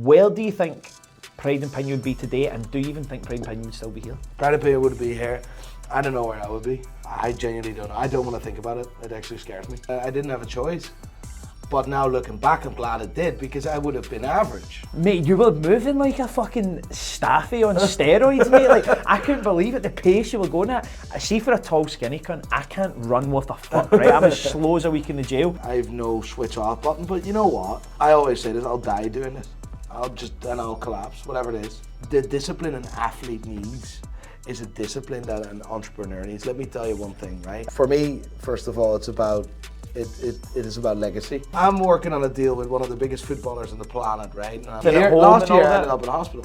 where do you think Pride and Pinion would be today, and do you even think Pride and Pinion would still be here? Pride and Pinion would be here. I don't know where I would be. I genuinely don't know. I don't want to think about it. It actually scares me. I didn't have a choice. But now looking back, I'm glad it did, because I would have been average. Mate, you were moving like a fucking staffy on steroids, mate. Like, I couldn't believe it, the pace you were going at. I see, for a tall, skinny cunt, I can't run worth a fuck, right? I'm as slow as a week in the jail. I have no switch off button, but you know what? I always say this, I'll die doing this. I'll collapse, whatever it is. The discipline an athlete needs is a discipline that an entrepreneur needs. Let me tell you one thing, right? For me, first of all, it is about legacy. I'm working on a deal with one of the biggest footballers on the planet, right? Last year I ended up in hospital.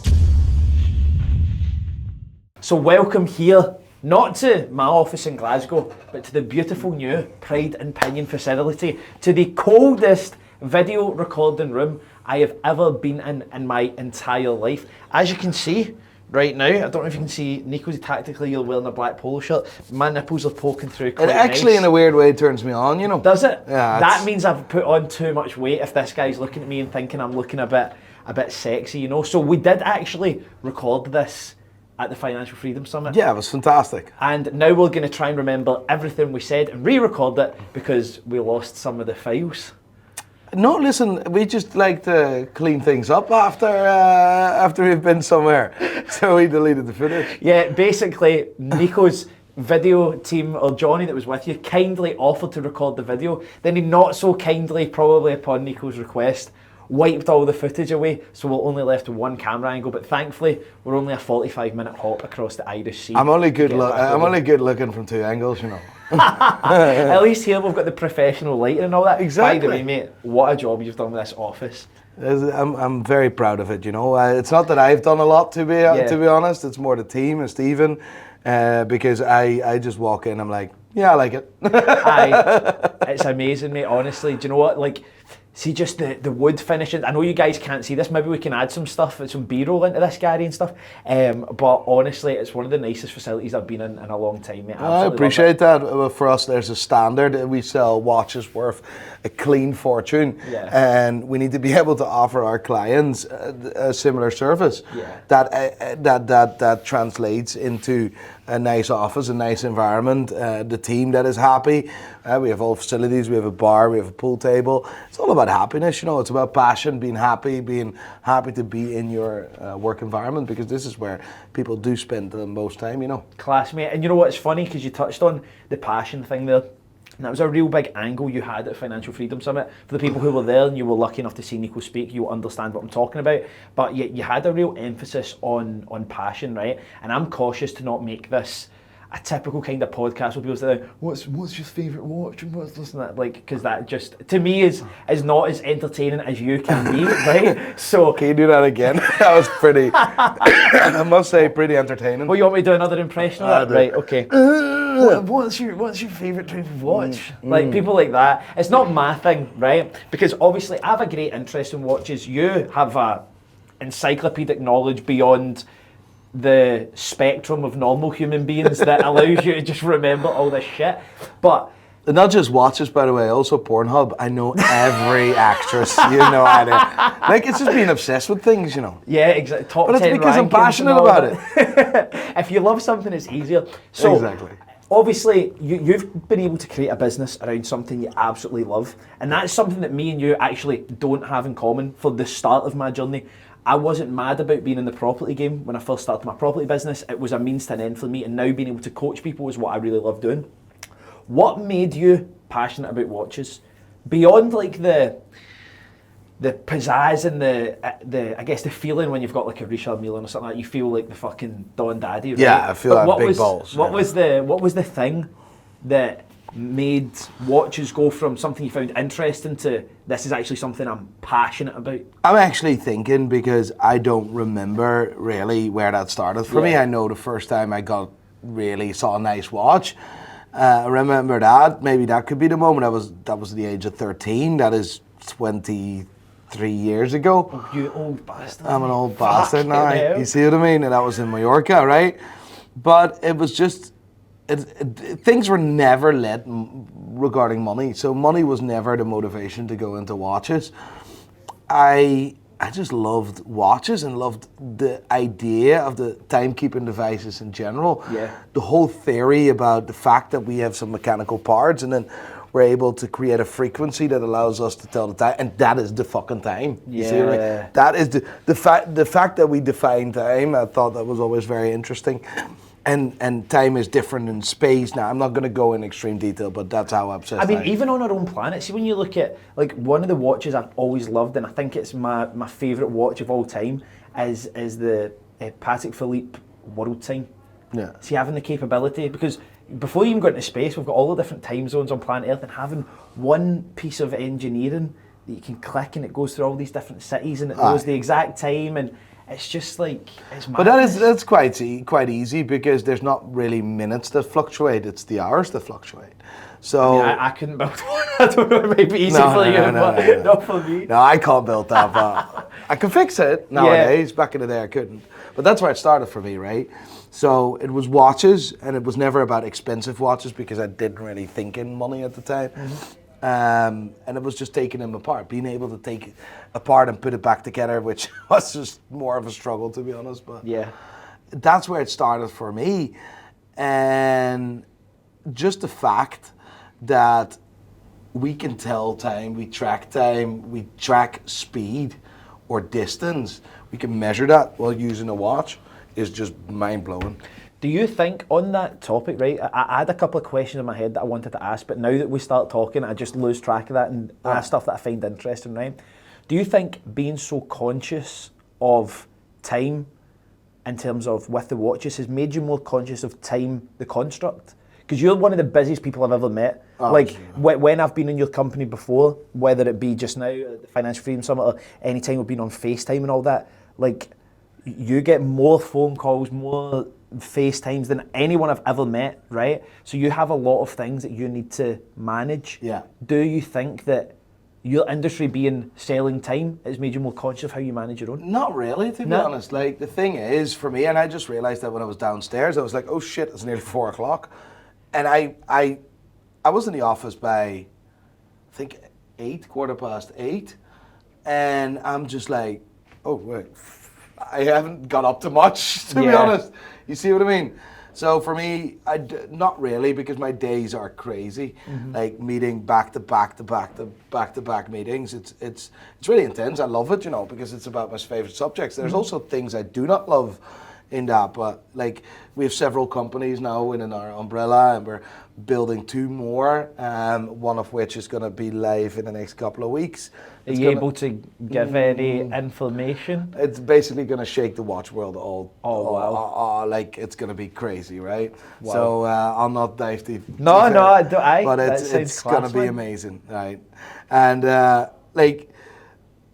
So welcome here, not to my office in Glasgow, but to the beautiful new Pride and Pinion facility, to the coldest video recording room I have ever been in my entire life. As you can see, right now, I don't know if you can see, Nico's tactically you're wearing a black polo shirt. My nipples are poking through quite It actually, nice. in a weird way, turns me on, you know. Does it? Yeah. That means I've put on too much weight if this guy's looking at me and thinking I'm looking a bit sexy, you know. So we did actually record this at the Financial Freedom Summit. Yeah, it was fantastic. And now we're going to try and remember everything we said and re-record it, because we lost some of the files. No, listen, we just like to clean things up after we've been somewhere, so we deleted the footage. Yeah, basically, Nico's video team, or Johnny that was with you, kindly offered to record the video. Then he not so kindly, probably upon Nico's request, wiped all the footage away, so we're only left with one camera angle. But thankfully, we're only a 45-minute hop across the Irish Sea. I'm only good looking from two angles, you know. At least here we've got the professional lighting and all that. Exactly. By the way, mate, what a job you've done with this office. I'm very proud of it, you know. It's not that I've done a lot, to be honest. It's more the team and Stephen, because I just walk in, I'm like, yeah, I like it. Aye, it's amazing, mate, honestly. Do you know what, like, see just the wood finishing. I know you guys can't see this, maybe we can add some stuff, some B-roll into this, Gary, and stuff. But honestly, it's one of the nicest facilities I've been in a long time, mate. I appreciate that. For us, there's a standard. We sell watches worth a clean fortune, and we need to be able to offer our clients a similar service that translates into a nice office, a nice environment, the team that is happy. We have all facilities, we have a bar, we have a pool table. It's all about happiness, you know. It's about passion, being happy to be in your work environment, because this is where people do spend the most time, you know. Class, mate. And you know what's funny, because you touched on the passion thing there. And that was a real big angle you had at Financial Freedom Summit. For the people who were there and you were lucky enough to see Nico speak, you'll understand what I'm talking about. But you had a real emphasis on passion, right? And I'm cautious to not make this a typical kind of podcast where people say, what's your favourite watch and what's this and that, like, because that just, to me, is not as entertaining as you can be, right? So can you do that again? That was pretty, I must say, pretty entertaining. Well, you want me to do another impression of that? Right, okay. What's your favourite type of watch? Like, people like that. It's not my thing, right? Because obviously I have a great interest in watches. You have a encyclopedic knowledge beyond the spectrum of normal human beings that allows you to just remember all this shit. But not just watches, by the way, also Pornhub. I know every actress, you know, I do. Like, it's just being obsessed with things, you know. Yeah, exactly. Top 10 But it's because I'm passionate about it. If you love something, it's easier. So, exactly. Obviously, you've been able to create a business around something you absolutely love. And that's something that me and you actually don't have in common. For the start of my journey, I wasn't mad about being in the property game when I first started my property business. It was a means to an end for me, and now being able to coach people is what I really love doing. What made you passionate about watches? Beyond like the pizzazz and the I guess the feeling when you've got like a Richard Mille or something like that, you feel like the fucking Don Daddy, right? Yeah, I feel like big balls. What was the thing that made watches go from something you found interesting to this is actually something I'm passionate about? I'm actually thinking, because I don't remember really where that started for me. I know the first time I really saw a nice watch. I remember that. Maybe that could be the moment. That was the age of 13. That is 23 years ago. Oh, you old bastard. I'm an old bastard now. You see what I mean? And that was in Mallorca, right? But it was just, things were never lit regarding money. So money was never the motivation to go into watches. I I just loved watches and loved the idea of the timekeeping devices in general. Yeah. The whole theory about the fact that we have some mechanical parts and then we're able to create a frequency that allows us to tell the time, and that is the fucking time. You see what I mean? That is the fact that we define time. I thought that was always very interesting. And time is different in space. Now, I'm not going to go in extreme detail, but that's how obsessed I am. Even on our own planet, see when you look at, like, one of the watches I've always loved, and I think it's my favourite watch of all time, is the Patek Philippe World Time. Yeah. See, having the capability, because before you even go into space, we've got all the different time zones on planet Earth, and having one piece of engineering that you can click and it goes through all these different cities and it knows the exact time, and it's just like, it's madness. But that's quite easy because there's not really minutes that fluctuate, it's the hours that fluctuate. So I couldn't build one. I don't know, it might be easy for you, but not for me. No, I can't build that, but I can fix it nowadays. Back in the day I couldn't. But that's where it started for me, right? So it was watches, and it was never about expensive watches because I didn't really think in money at the time. And it was just taking them apart, being able to take it apart and put it back together, which was just more of a struggle, to be honest. But that's where it started for me. And just the fact that we can tell time, we track speed or distance, we can measure that while using a watch, is just mind-blowing. Do you think, on that topic, right, I had a couple of questions in my head that I wanted to ask, but now that we start talking, I just lose track of that and ask stuff that I find interesting, right? Do you think being so conscious of time in terms of with the watches has made you more conscious of time, the construct? Because you're one of the busiest people I've ever met. When I've been in your company before, whether it be just now at the Financial Freedom Summit or any time we've been on FaceTime and all that, like, you get more phone calls, more FaceTimes than anyone I've ever met, right? So you have a lot of things that you need to manage. Yeah. Do you think that your industry being selling time has made you more conscious of how you manage your own? Not really, to be honest. Like, the thing is, for me, and I just realized that when I was downstairs, I was like, oh shit, it's nearly 4 o'clock. And I was in the office by, I think, 8:15. And I'm just like, oh wait, I haven't got up to much, to be honest. You see what I mean? So for me, not really, because my days are crazy. Like, meeting back to back meetings. It's really intense. I love it, because it's about my favorite subjects. There's also things I do not love in that, but like, we have several companies now within our umbrella, and we're building 2 more, one of which is going to be live in the next couple of weeks. Are you able to give any information? It's basically going to shake the watch world wow. Like, it's going to be crazy, right? Wow. So I'll not dive deep. No, but it's going to be amazing, right? And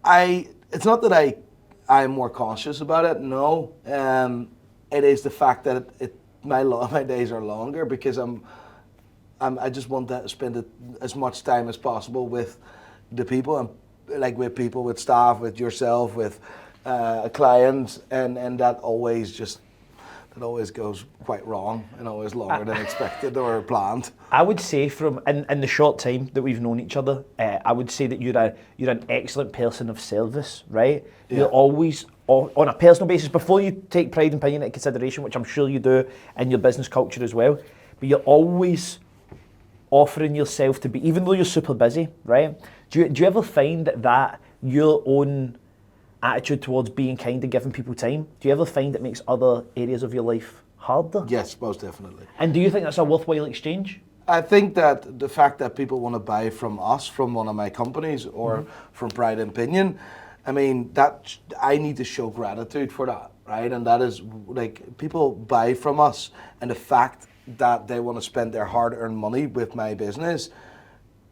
it's not that I'm more conscious about it. No, it is the fact that my days are longer because I just want to spend as much time as possible with the people, and like with people, with staff, with yourself, with clients, and that always goes quite wrong and always longer than expected or planned. I would say in the short time that we've known each other, I would say that you're an excellent person of service, right? Yeah. You're always, on a personal basis, before you take pride and opinion into consideration, which I'm sure you do in your business culture as well, but you're always offering yourself to be, even though you're super busy, right? Do you ever find that your own attitude towards being kind and giving people time, do you ever find it makes other areas of your life harder? Yes, most definitely. And do you think that's a worthwhile exchange? I think that the fact that people want to buy from us, from one of my companies, or from Pride and Opinion, I mean, that I need to show gratitude for that, right? And that is, like, people buy from us, and the fact that they want to spend their hard-earned money with my business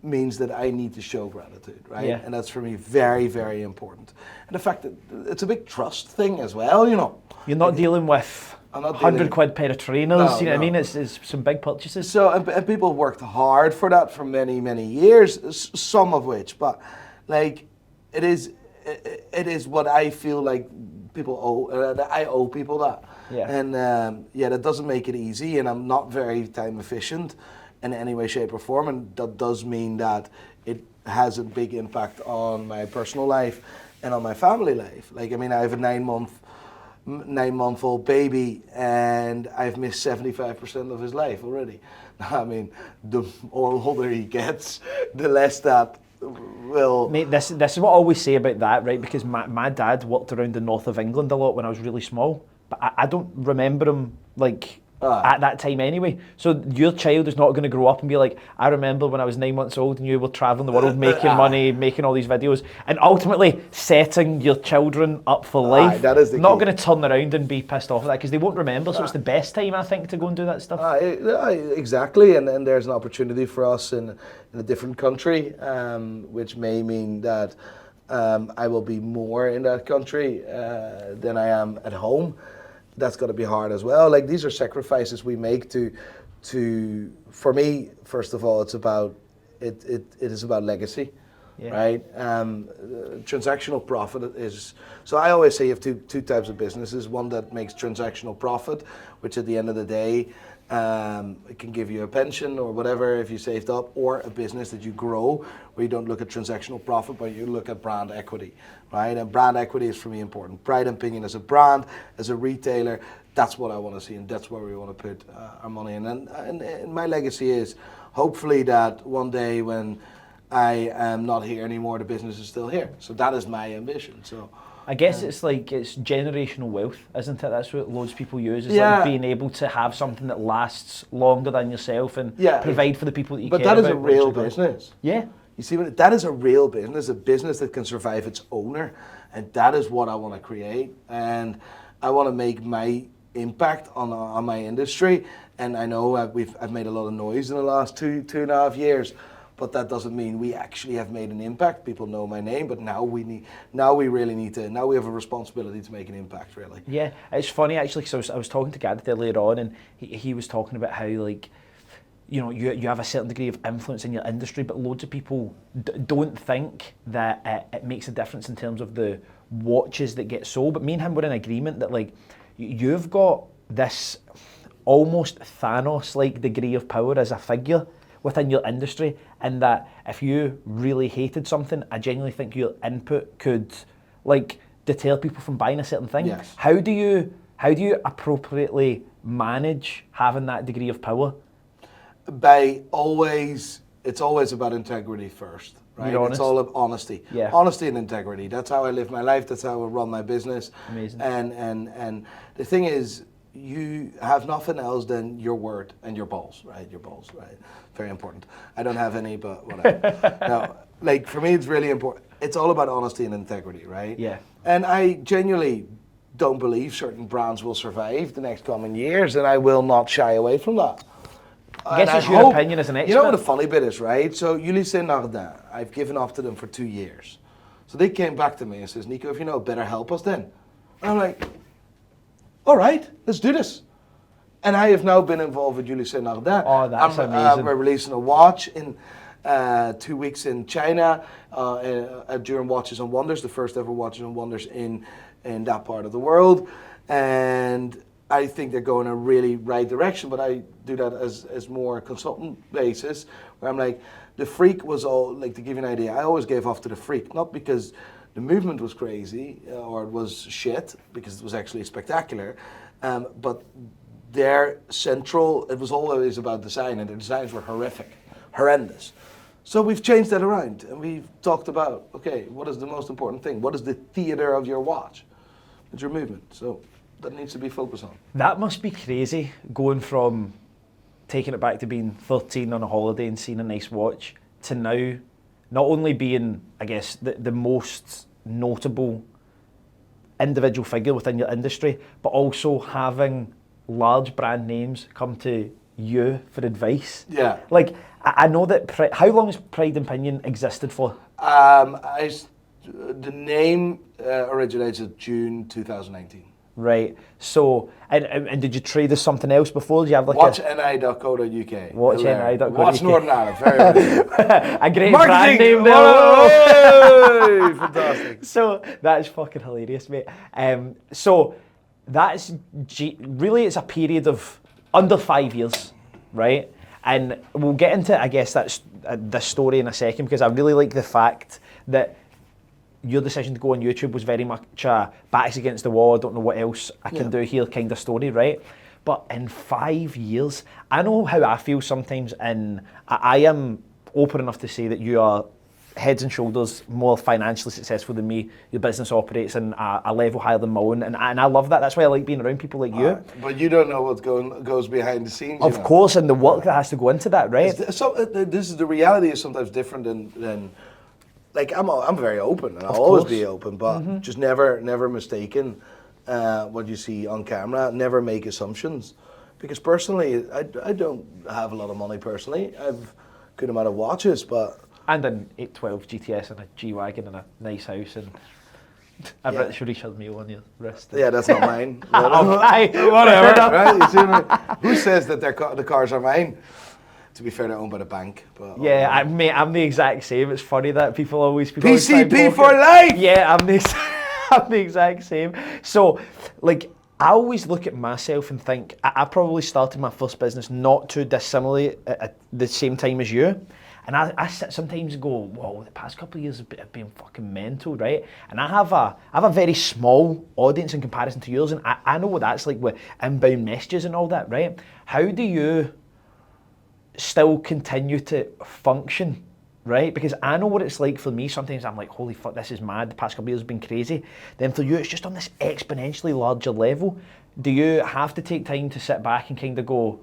means that I need to show gratitude, right? Yeah. And that's for me very, very important. And the fact that it's a big trust thing as well, You're not dealing with £100 pair of trainers, you know what I mean? It's some big purchases. So, and people worked hard for that for many, many years, some of which, but like, it is what I feel like people owe, I owe people that. Yeah. And that doesn't make it easy, and I'm not very time efficient in any way, shape or form, and that does mean that it has a big impact on my personal life, and on my family life. Like, I mean, I have a 9-month-old baby, and I've missed 75% of his life already. I mean, the older he gets, the less that will... Mate, this is what I always say about that, right? Because my dad worked around the north of England a lot when I was really small, but I don't remember him, like, at that time anyway. So your child is not going to grow up and be like, I remember when I was 9 months old and you were travelling the world making money, making all these videos, and ultimately setting your children up for life. That is the not key. going to turn around and be pissed off at that because they won't remember. So it's the best time, I think, to go and do that stuff. Exactly, and there's an opportunity for us in a different country, which may mean that I will be more in that country than I am at home. That's got to be hard as well. Like, these are sacrifices we make to for me, first of all, it is about legacy, right? Transactional profit is, so I always say you have two types of businesses. One that makes transactional profit, which at the end of the day, it can give you a pension or whatever if you saved up, or a business that you grow where you don't look at transactional profit, but you look at brand equity, right? And brand equity is for me important. Pride and Pinion as a brand, as a retailer, that's what I want to see, and that's where we want to put our money in. And my legacy is hopefully that one day when I am not here anymore, the business is still here. So that is my ambition. So I guess it's generational wealth, isn't it? That's what loads of people use. It's like being able to have something that lasts longer than yourself and provide for the people that you care about. But that is a real business. Yeah. You see, that is a real business, a business that can survive its owner, and that is what I want to create. And I want to make my impact on my industry. And I know I've made a lot of noise in the last two and a half years. But that doesn't mean we actually have made an impact. People know my name, but now we have a responsibility to make an impact, really. Yeah, it's funny actually, because I was talking to Gareth earlier on, and he was talking about how, like, you know, you have a certain degree of influence in your industry, but loads of people don't think that it makes a difference in terms of the watches that get sold. But me and him were in agreement that, like, you've got this almost Thanos-like degree of power as a figure within your industry, and that if you really hated something, I genuinely think your input could, like, deter people from buying a certain thing. Yes. How do you appropriately manage having that degree of power? It's always about integrity first, right? You're honest? It's all about honesty. Yeah. Honesty and integrity. That's how I live my life. That's how I run my business. Amazing. And the thing is, you have nothing else than your word and your balls, right? Your balls, right? Very important. I don't have any, but whatever. No, like, for me, it's really important. It's all about honesty and integrity, right? Yeah. And I genuinely don't believe certain brands will survive the next coming years, and I will not shy away from that. I guess it's your opinion as an expert. You know what the funny bit is, right? So, Ulysse Nardin, I've given up to them for 2 years. So they came back to me and says, Nico, if you know better, help us then. And I'm like, all right, let's do this. And I have now been involved with Ulysse Nardin. Oh, that's amazing. We're releasing a watch in 2 weeks in China during Watches and Wonders, the first ever Watches and Wonders in that part of the world. And I think they're going a really right direction, but I do that as more consultant basis, where I'm like, the Freak was all, like, to give you an idea, I always gave off to the Freak, not because the movement was crazy or it was shit, because it was actually spectacular, but their central, it was always about design, and the designs were horrendous. So we've changed that around, and we've talked about, okay, what is the most important thing? What is the theater of your watch? It's your movement. So that needs to be focused on. That must be crazy, going from taking it back to being 13 on a holiday and seeing a nice watch, to now not only being, I guess, the most notable individual figure within your industry, but also having large brand names come to you for advice. Yeah. Like, I know that, how long has Pride and Pinion existed for? The name originates in June 2019. Right. So, and did you trade as something else before? Did you have like WatchNI.co.uk. WatchNI.co.uk. Watch Northern Ireland. Very a great Marketing. brand name there. Whoa! Fantastic. So that's fucking hilarious, mate. So that's really, it's a period of under 5 years, right? And we'll get into, I guess, that's this story in a second, because I really like the fact that your decision to go on YouTube was very much a backs against the wall, I don't know what else I can do here kind of story, right? But in 5 years, I know how I feel sometimes, and I am open enough to say that you are heads and shoulders more financially successful than me. Your business operates in a level higher than my own, and I love that. That's why I like being around people like you. But you don't know what goes behind the scenes. Of course, and the work that has to go into that, right? So this is the reality is sometimes different than like I'm very open, and I'll always be open, but just never mistaken what you see on camera. Never make assumptions, because personally, I don't have a lot of money personally. I've a good amount of watches, but. And an 812 GTS and a G-Wagon and a nice house, and a British Richard meal on your wrist. Yeah, that's not mine. Whatever. Right? You see what I mean? Who says that the cars are mine? To be fair, they're owned by the bank. But yeah, I'm the exact same. It's funny that people always PCP for life. Yeah, I'm the exact same. So, like, I always look at myself and think I probably started my first business not too dissimilarly at the same time as you. And I sit sometimes and go, whoa, the past couple of years have been fucking mental, right? And I have a very small audience in comparison to yours, and I know what that's like with inbound messages and all that, right? How do you still continue to function, right? Because I know what it's like for me. Sometimes I'm like, holy fuck, this is mad. The past couple of years have been crazy. Then for you, it's just on this exponentially larger level. Do you have to take time to sit back and kind of go,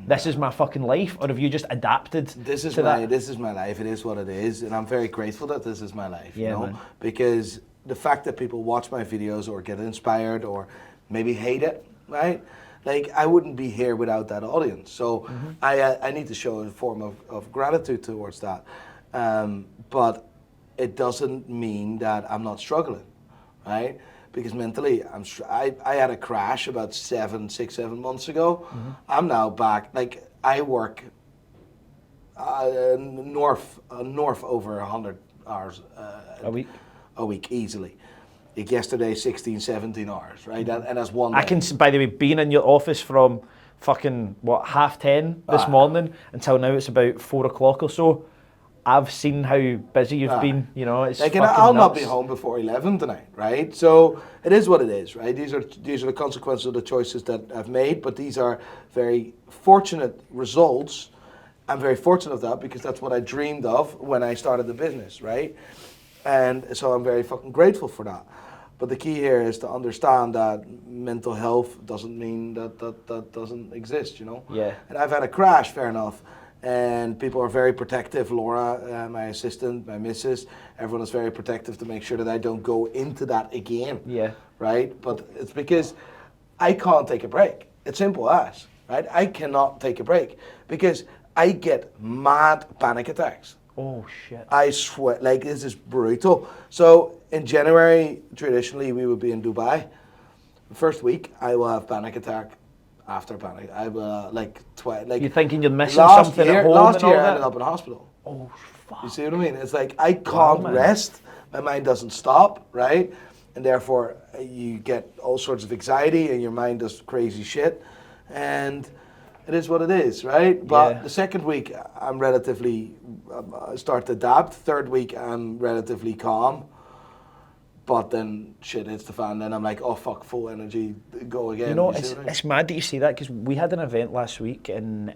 this is my fucking life, or have you just adapted This is my life. It is what it is, and I'm very grateful that this is my life. Yeah, you know, man. because the fact that people watch my videos or get inspired or maybe hate it, right? Like, I wouldn't be here without that audience. So I need to show a form of gratitude towards that. But it doesn't mean that I'm not struggling, right? Because mentally, I had a crash about 7 months ago. I'm now back. Like, I work north over 100 hours a week easily. Like yesterday, 16, 17 hours, right? And that's one day. I can, by the way, being in your office from fucking, 10:30 this morning until now it's about 4 o'clock or so. I've seen how busy you've been, you know, it's like, fucking I'll not nuts. be home before 11 tonight, right? So it is what it is, right? These are the consequences of the choices that I've made, but these are very fortunate results. I'm very fortunate of that because that's what I dreamed of when I started the business, right? And so I'm very fucking grateful for that. But the key here is to understand that mental health doesn't mean that doesn't exist, you know? Yeah. And I've had a crash, fair enough. And people are very protective. Laura, my assistant, my missus, everyone is very protective to make sure that I don't go into that again. Yeah. Right? But it's because I can't take a break. It's simple as, right? I cannot take a break because I get mad panic attacks. Oh shit. I sweat, like, this is brutal. So in January, traditionally we would be in Dubai. The first week I will have panic attack after panic. I will You're thinking you're missing something at home. Last and all year I that? ended up in hospital. Oh fuck. You see what I mean? It's like I can't man. rest. My mind doesn't stop, right? And therefore you get all sorts of anxiety and your mind does crazy shit. And it is what it is, right? But the second week I'm relatively, I start to adapt. Third week I'm relatively calm. But then shit hits the fan, then I'm like, oh fuck, full energy, go again. You know, it's mad that you say that because we had an event last week and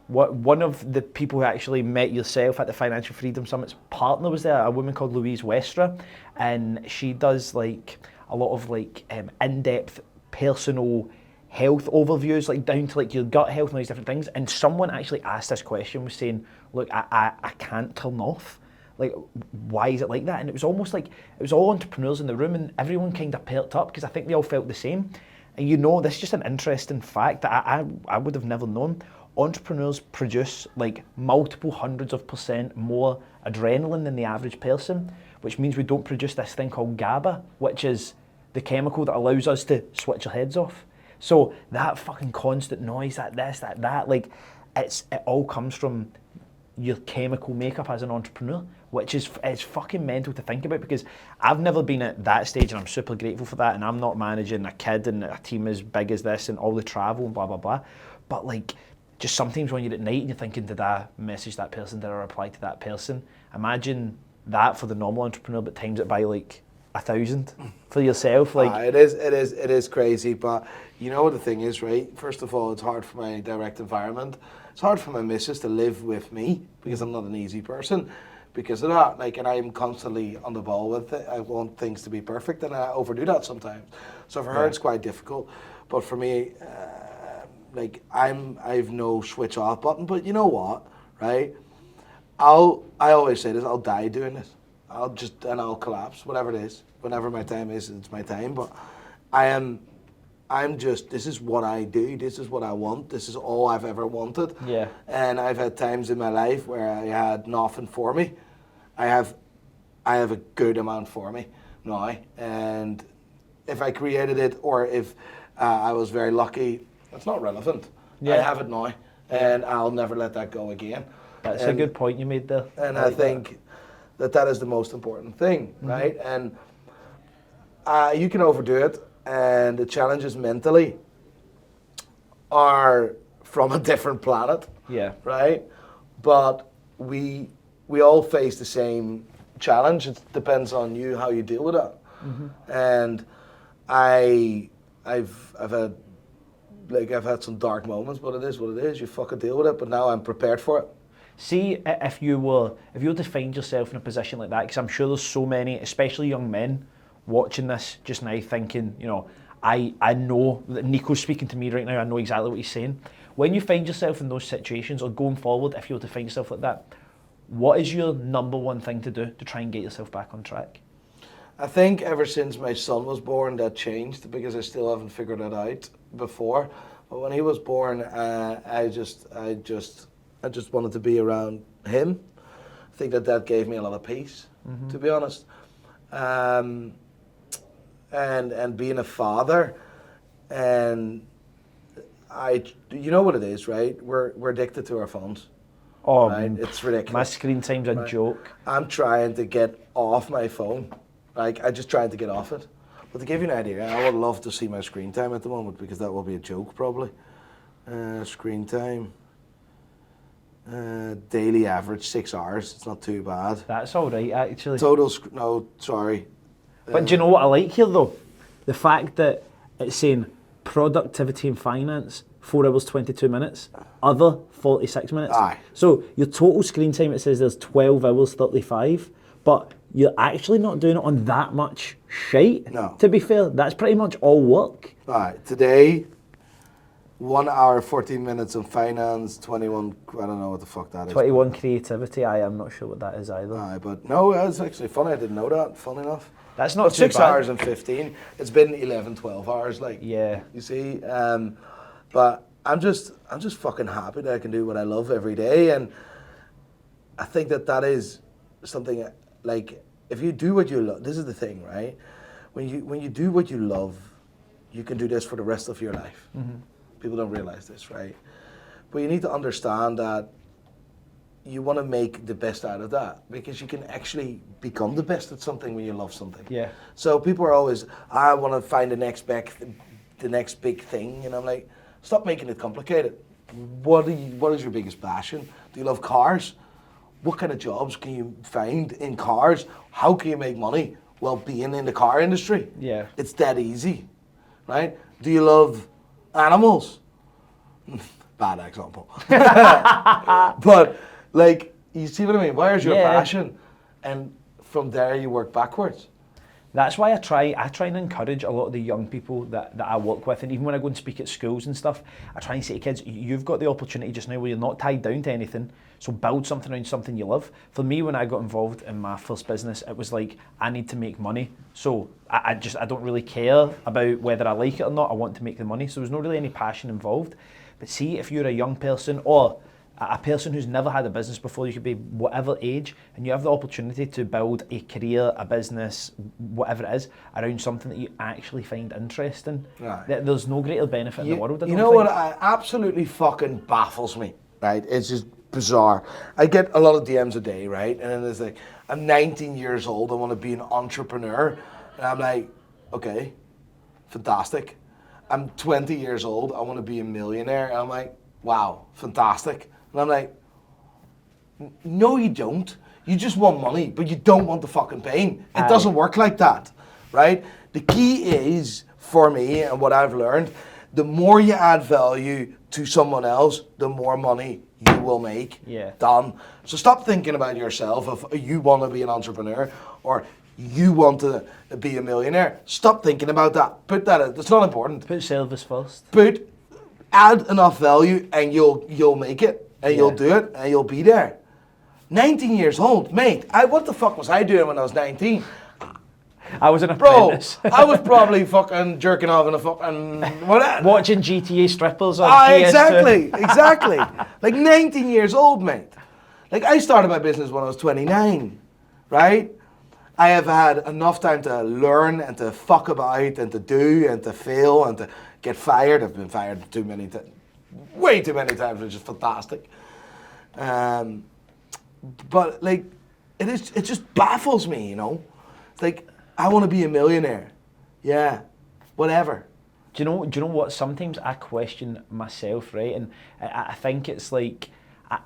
one of the people who actually met yourself at the Financial Freedom Summit's partner was there, a woman called Louise Westra, and she does like a lot of like in-depth personal health overviews, like down to like your gut health and all these different things. And someone actually asked this question, was saying, look, I can't turn off. Like, why is it like that? And it was almost like, it was all entrepreneurs in the room and everyone kind of perked up because I think they all felt the same. And you know, this is just an interesting fact that I would have never known. Entrepreneurs produce like multiple hundreds of % more adrenaline than the average person, which means we don't produce this thing called GABA, which is the chemical that allows us to switch our heads off. So that fucking constant noise, that, like, it all comes from your chemical makeup as an entrepreneur, which is it's fucking mental to think about because I've never been at that stage and I'm super grateful for that, and I'm not managing a kid and a team as big as this and all the travel and blah blah blah. But like, just sometimes when you're at night and you're thinking, did I message that person, did I reply to that person? Imagine that for the normal entrepreneur, but times it by like 1,000 for yourself. Like it is crazy. But you know what the thing is, right? First of all, it's hard for my direct environment. It's hard for my missus to live with me because I'm not an easy person. Because of that, like, and I'm constantly on the ball with it. I want things to be perfect, and I overdo that sometimes. So for her, it's quite difficult. But for me, like, I've no switch off button. But you know what, right? I always say this. I'll die doing this. I'll collapse, whatever it is. Whenever my time is, it's my time. But this is what I do, this is what I want, this is all I've ever wanted. Yeah. And I've had times in my life where I had nothing for me. I have a good amount for me now. And if I created it or if I was very lucky, it's not relevant. I have it now and I'll never let that go again. That's a good point you made there. And I think that is the most important thing, right? And you can overdo it. And the challenges mentally are from a different planet. Yeah. Right? But we all face the same challenge. It depends on you how you deal with it. And I've had some dark moments, but it is what it is. You fucking deal with it. But now I'm prepared for it. See, if you were to find yourself in a position like that, because I'm sure there's so many, especially young men, watching this just now thinking, you know, I know that Nico's speaking to me right now, I know exactly what he's saying. When you find yourself in those situations, or going forward, if you were to find yourself like that, what is your number one thing to do to try and get yourself back on track? I think ever since my son was born, that changed because I still haven't figured it out before. But when he was born, I just wanted to be around him. I think that gave me a lot of peace, to be honest. And being a father, and you know what it is, right? We're addicted to our phones. Oh, right? It's ridiculous. My screen time's a joke. I'm trying to get off my phone. Like, I just trying to get off it. But to give you an idea, I would love to see my screen time at the moment because that will be a joke probably. Screen time. Daily average 6 hours. It's not too bad. That's all right, actually. No, sorry. But do you know what I like here though? The fact that it's saying productivity and finance, 4 hours 22 minutes, other 46 minutes. Aye. So your total screen time, it says there's 12 hours 35, but you're actually not doing it on that much shite. No. To be fair, that's pretty much all work. Alright, today, 1 hour 14 minutes on finance, 21, I don't know what the fuck that is. 21 creativity, I am not sure what that is either. Aye, but no, it's actually funny, I didn't know that, funny enough. That's not too 6 bad. hours and 15. It's been 11, 12 hours, like. Yeah. You see, but I'm just fucking happy that I can do what I love every day, and I think that is something like if you do what you love. This is the thing, right? When you do what you love, you can do this for the rest of your life. People don't realize this, right? But you need to understand that you want to make the best out of that because you can actually become the best at something when you love something. Yeah. So people are always, I want to find the next big thing, and I'm like, stop making it complicated. What is your biggest passion? Do you love cars? What kind of jobs can you find in cars? How can you make money while being in the car industry? Yeah. It's that easy, right? Do you love animals? Bad example. But like, you see what I mean? Where's your passion? And from there you work backwards. That's why I try and encourage a lot of the young people that I work with, and even when I go and speak at schools and stuff, I try and say to kids, you've got the opportunity just now where you're not tied down to anything, so build something around something you love. For me, when I got involved in my first business, it was like, I need to make money, so I don't really care about whether I like it or not, I want to make the money, so there's not really any passion involved. But see, if you're a young person, or a person who's never had a business before, you could be whatever age, and you have the opportunity to build a career, a business, whatever it is, around something that you actually find interesting. Right. There's no greater benefit in the world. You know what absolutely fucking baffles me, right? It's just bizarre. I get a lot of DMs a day, right? And then there's like, I'm 19 years old, I want to be an entrepreneur. And I'm like, okay, fantastic. I'm 20 years old, I want to be a millionaire. And I'm like, wow, fantastic. And I'm like, no, you don't. You just want money, but you don't want the fucking pain. It doesn't work like that, right? The key is, for me, and what I've learned, the more you add value to someone else, the more money you will make. Yeah. Done. So stop thinking about yourself if you want to be an entrepreneur or you want to be a millionaire. Stop thinking about that. Put that in. It's not important. Put service first. Add enough value and you'll make it and you'll do it and you'll be there. 19 years old, mate. What the fuck was I doing when I was 19? I was an apprentice. Bro, I was probably fucking jerking off in a fucking... What? Watching GTA strippers on PS2. Exactly. Like 19 years old, mate. Like I started my business when I was 29, right? I have had enough time to learn and to fuck about and to do and to fail and to get fired. I've been fired way too many times, which is fantastic. But like, it just baffles me, you know? It's like, I want to be a millionaire. Yeah, whatever. Do you know what? Sometimes I question myself, right? And I think it's like,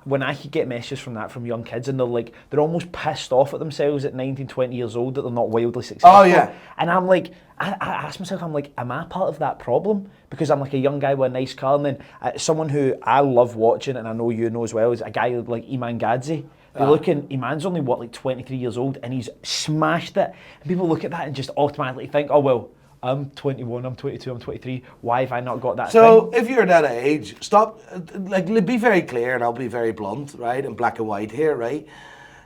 when I could get messages from young kids and they're almost pissed off at themselves at 19, 20 years old that they're not wildly successful. Oh yeah. And I'm like, I ask myself, I'm like, am I part of that problem? Because I'm like a young guy with a nice car, and then someone who I love watching, and I know you know as well, is a guy like Iman Gadzi. They look in, Iman's only like 23 years old, and he's smashed it. And people look at that and just automatically think, oh well, I'm 21, I'm 22, I'm 23. Why have I not got that So thing? if you're that age, stop, like be very clear, and I'll be very blunt, right? In black and white here, right?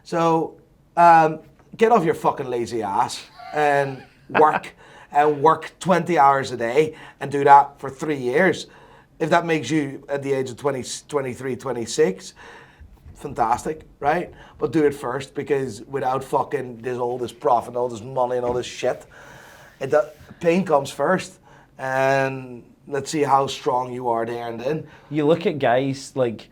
So get off your fucking lazy ass and work and work 20 hours a day and do that for 3 years. If that makes you at the age of 20, 23, 26, fantastic, right? But do it first, because without fucking all this profit, all this money and all this shit, pain comes first, and let's see how strong you are there and then. You look at guys like,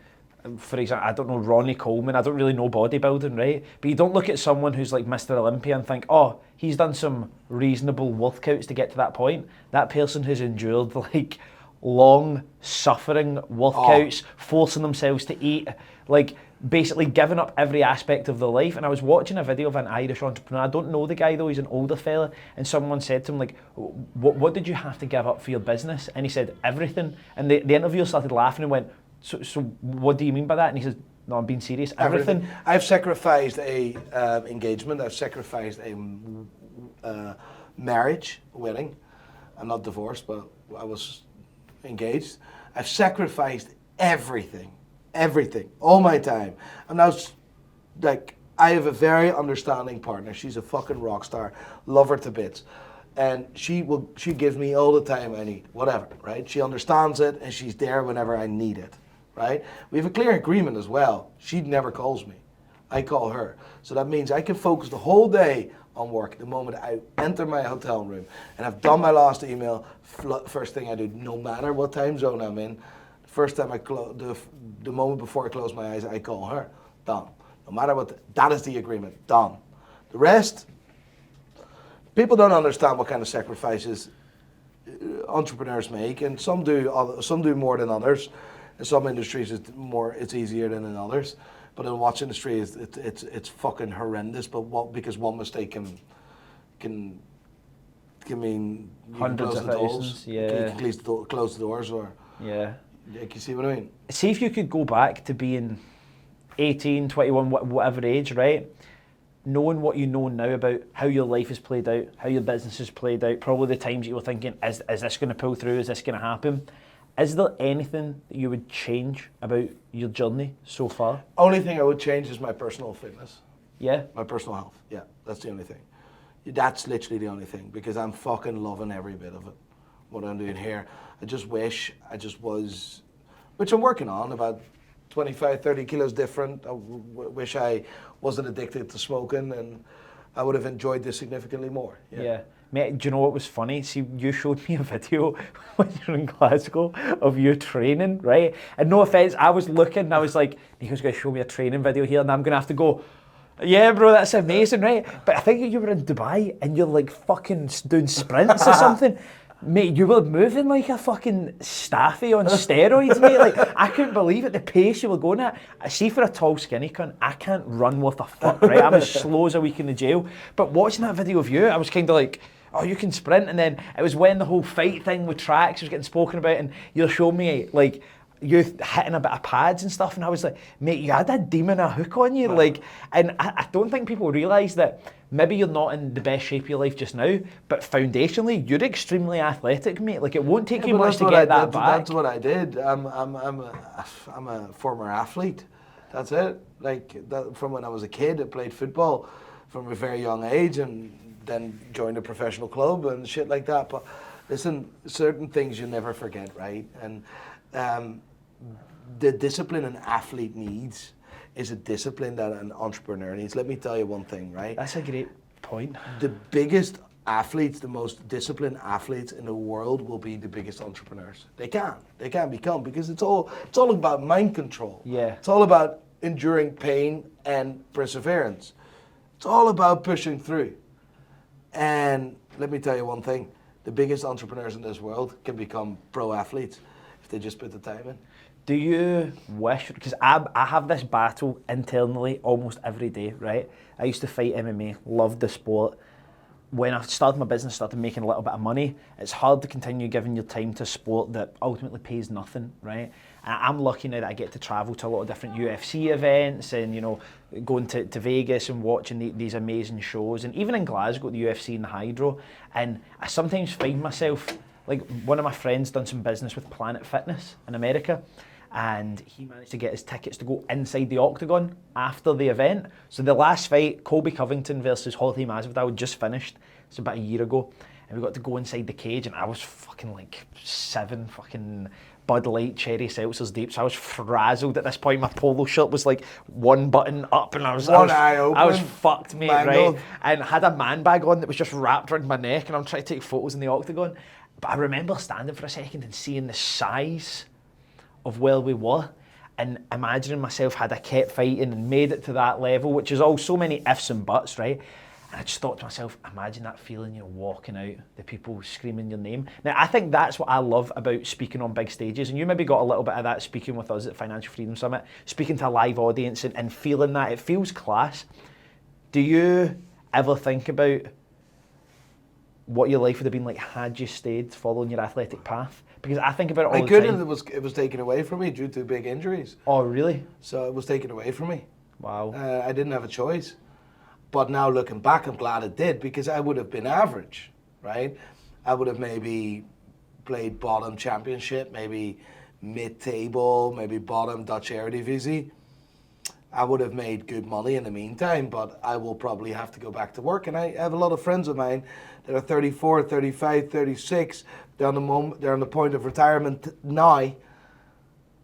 for example, I don't know, Ronnie Coleman, I don't really know bodybuilding, right? But you don't look at someone who's like Mr. Olympia and think, oh, he's done some reasonable workouts to get to that point. That person has endured like long, suffering workouts, forcing themselves to eat, like basically giving up every aspect of their life. And I was watching a video of an Irish entrepreneur. I don't know the guy though, he's an older fella. And someone said to him, like, what did you have to give up for your business? And he said, everything. And the interviewer started laughing and went, so what do you mean by that? And he said, no, I'm being serious, everything. I've sacrificed a engagement, I've sacrificed a marriage, wedding. I'm not divorced, but I was engaged. I've sacrificed everything, all my time. And now, like, I have a very understanding partner. She's a fucking rock star, love her to bits. And she gives me all the time I need, whatever, right? She understands it and she's there whenever I need it, right? We have a clear agreement as well. She never calls me, I call her. So that means I can focus the whole day on work. The moment I enter my hotel room and I've done my last email, first thing I do, no matter what time zone I'm in, the first time the moment before I close my eyes, I call her. Done. No matter what, that is the agreement. Done. The rest, people don't understand what kind of sacrifices entrepreneurs make, and some do more than others. In some industries, it's easier than in others. But in the watch industry, it's fucking horrendous. But because one mistake can mean hundreds of thousands. Yeah. You can close the doors, or yeah. Like, you see what I mean? See if you could go back to being 18, 21, whatever age, right? Knowing what you know now about how your life has played out, how your business has played out, probably the times you were thinking, is this going to pull through? Is this going to happen? Is there anything that you would change about your journey so far? Only thing I would change is my personal fitness. Yeah? My personal health. Yeah, that's the only thing. That's literally the only thing, because I'm fucking loving every bit of it, what I'm doing here. I just wish I just was, which I'm working on, about 25, 30 kilos different. I wish I wasn't addicted to smoking, and I would have enjoyed this significantly more. Yeah. Mate, do you know what was funny? See, you showed me a video when you were in Glasgow of you training, right? And no offence, I was looking and I was like, Nico's going to show me a training video here and I'm going to have to go, yeah, bro, that's amazing, right? But I think you were in Dubai and you're like fucking doing sprints or something. Mate, you were moving like a fucking staffy on steroids, mate. Like, I couldn't believe it, the pace you were going at. I see for a tall, skinny cunt, I can't run worth a fuck, right? I'm as slow as a week in the jail. But watching that video of you, I was kind of like, oh, you can sprint. And then it was when the whole fight thing with tracks was getting spoken about, and you're showing me, like, you hitting a bit of pads and stuff, and I was like, mate, you had a demon a hook on you, like, and I don't think people realise that maybe you're not in the best shape of your life just now, but foundationally, you're extremely athletic, mate. Like, it won't take you much to get that back. That's what I did. I'm a former athlete. That's it. Like, from when I was a kid, I played football from a very young age, and then joined a professional club and shit like that. But listen, certain things you never forget, right? And the discipline an athlete needs is a discipline that an entrepreneur needs. Let me tell you one thing, right? That's a great point. The biggest athletes, the most disciplined athletes in the world will be the biggest entrepreneurs. They can become, because it's all about mind control. Yeah. It's all about enduring pain and perseverance. It's all about pushing through. And let me tell you one thing, the biggest entrepreneurs in this world can become pro athletes if they just put the time in. Do you wish, because I have this battle internally almost every day, right? I used to fight MMA, loved the sport. When I started my business, started making a little bit of money, it's hard to continue giving your time to sport that ultimately pays nothing, right? And I'm lucky now that I get to travel to a lot of different UFC events and, you know, going to Vegas and watching these amazing shows. And even in Glasgow, the UFC and the Hydro. And I sometimes find myself, like, one of my friends done some business with Planet Fitness in America, and he managed to get his tickets to go inside the octagon after the event. So the last fight, Colby Covington versus Jorge Masvidal, just finished. It's about a year ago, and we got to go inside the cage, and I was fucking like 7 fucking Bud Light cherry seltzers deep, so I was frazzled at this point. My polo shirt was like one button up, and I was fucked, mate, right? And had a man bag on that was just wrapped around my neck, and I'm trying to take photos in the octagon. But I remember standing for a second and seeing the size of where we were, and imagining myself had I kept fighting and made it to that level, which is all so many ifs and buts, right? And I just thought to myself, imagine that feeling, you're walking out, the people screaming your name. Now, I think that's what I love about speaking on big stages, and you maybe got a little bit of that speaking with us at Financial Freedom Summit, speaking to a live audience and feeling that. It feels class. Do you ever think about what your life would have been like had you stayed following your athletic path? Because I think about it all the time. It was taken away from me due to big injuries. Oh, really? So it was taken away from me. Wow. I didn't have a choice. But now looking back, I'm glad it did, because I would have been average, right? I would have maybe played bottom championship, maybe mid-table, maybe bottom Dutch Eredivisie. I would have made good money in the meantime, but I will probably have to go back to work. And I have a lot of friends of mine that are 34, 35, 36. They're on the point of retirement now.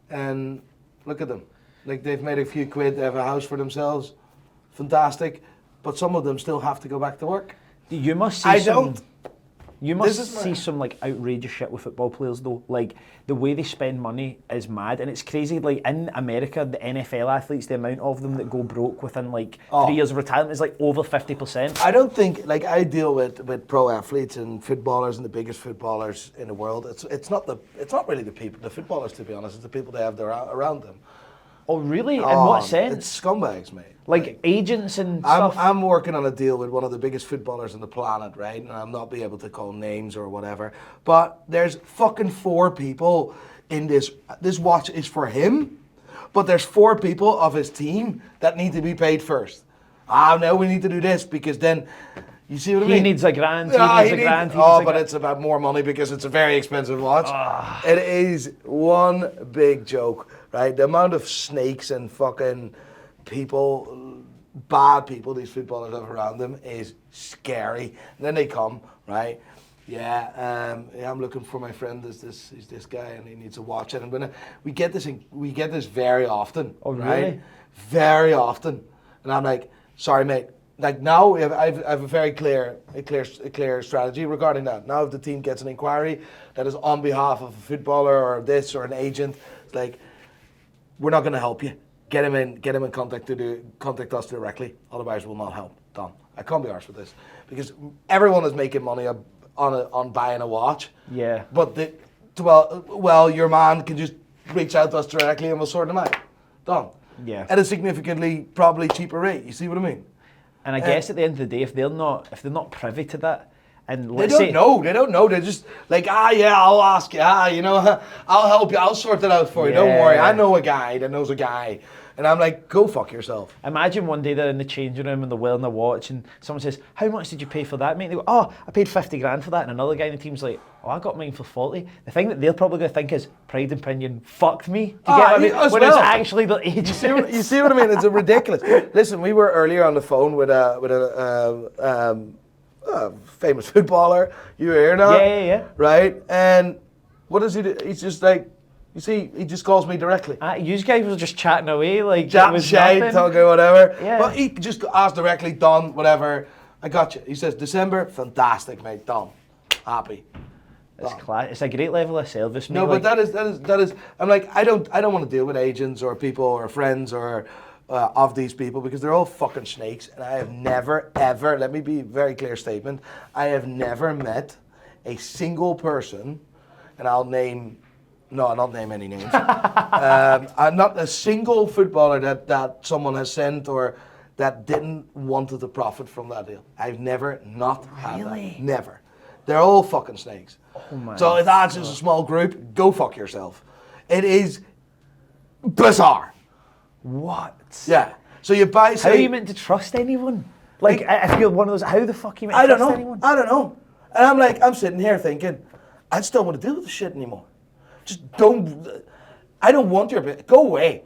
And look at them. Like, they've made a few quid, they have a house for themselves. Fantastic. But some of them still have to go back to work. You must see some like outrageous shit with football players though. Like, the way they spend money is mad, and it's crazy. Like, in America, the NFL athletes, the amount of them that go broke within like 3 years of retirement is like over 50%. I don't think, like, I deal with pro athletes and footballers and the biggest footballers in the world. It's not really the footballers, to be honest. It's the people they have around them. Oh, really? In what sense? It's scumbags, mate. Like agents and stuff? I'm working on a deal with one of the biggest footballers on the planet, right? And I'll not be able to call names or whatever. But there's fucking 4 people in this. This watch is for him, but there's 4 people of his team that need to be paid first. No, we need to do this, because then... You see what I mean? He needs a grand, he needs a grand. But it's about more money because it's a very expensive watch. It is one big joke, right? The amount of snakes and fucking people, bad people these footballers have around them is scary. And then they come, right? I'm looking for my friend. He's this guy, and he needs a watch. And we get this very often. Oh, right? Really? Very often. And I'm like, sorry, mate. Like, now I have a very clear strategy regarding that. Now if the team gets an inquiry that is on behalf of a footballer or this or an agent, it's like, we're not going to help you. Get him in contact us directly. Otherwise, we'll not help. Done. I can't be arsed with this, because everyone is making money on buying a watch. Yeah. But well, your man can just reach out to us directly and we'll sort them out. Done. Yeah. At a significantly, probably cheaper rate. You see what I mean? And I guess at the end of the day, if they're not privy to that, and they don't know. They're just like, yeah, I'll ask you. I'll help you. I'll sort it out for you. Don't worry. I know a guy that knows a guy. And I'm like, go fuck yourself. Imagine one day they're in the changing room and they're wearing a watch and someone says, how much did you pay for that, mate? And they go, oh, I paid 50 grand for that. And another guy in the team's like, oh, I got mine for 40. The thing that they're probably going to think is, Pride and Pinion fucked me. Do you get what I mean? When it's actually their agent. You see what I mean? It's a ridiculous. Listen, we were earlier on the phone with a famous footballer. You were here now? Yeah. Right? And what does he do? He's just like, you see, he just calls me directly. You guys were just chatting away, like chatting shit, talking whatever. Yeah. But he just asked directly, done, whatever. I got you. He says, December, fantastic, mate, done. Happy. It's a great level of service, mate. No, but that is. I'm like, I don't want to deal with agents or people or friends or of these people because they're all fucking snakes. And I have never, ever, let me be a very clear statement, I have never met a single person, and I'll not name any names. Not a single footballer that someone has sent or that didn't want to profit from that deal. I've never not had that. Never. They're all fucking snakes. Oh my so if that's just a small group, go fuck yourself. It is bizarre. What? Yeah. So you buy. How are you meant to trust anyone? Like, if you're one of those, how the fuck are you meant to trust anyone? I don't know. And I'm sitting here thinking, I just don't want to deal with this shit anymore. Just don't. I don't want your bit. Go away,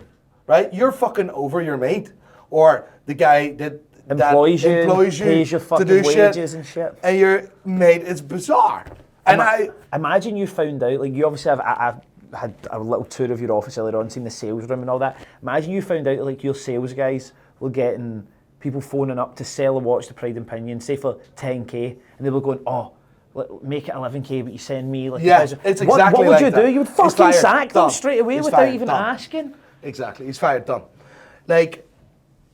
right? You're fucking over your mate, or the guy that employs you pays your fucking to do wages shit, and shit. And your mate, it's bizarre. And I imagine you found out, like you obviously have. I had a little tour of your office earlier on, seen the sales room and all that. Imagine you found out that like your sales guys were getting people phoning up to sell a watch to Pride and Pinion, say for 10k, and they were going, oh, make it 11k, but you send me like it's exactly what would like you that. do? You would fucking sack them straight away without even asking. Exactly, he's fired, done. Like,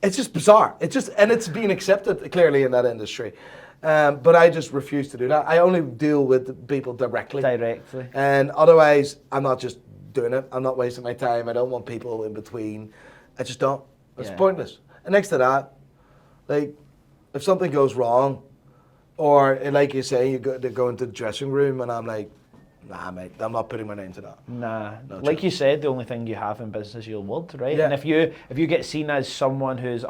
it's just bizarre. It's being accepted clearly in that industry. But I just refuse to do that. I only deal with people directly. And otherwise, I'm not just doing it. I'm not wasting my time. I don't want people in between. I just don't. It's pointless. And next to that, like, if something goes wrong, or like you say, they go into the dressing room and I'm like, nah, mate, I'm not putting my name to that. Nah. Like you said, the only thing you have in business is your word, right? Yeah. And if you get seen as someone who's,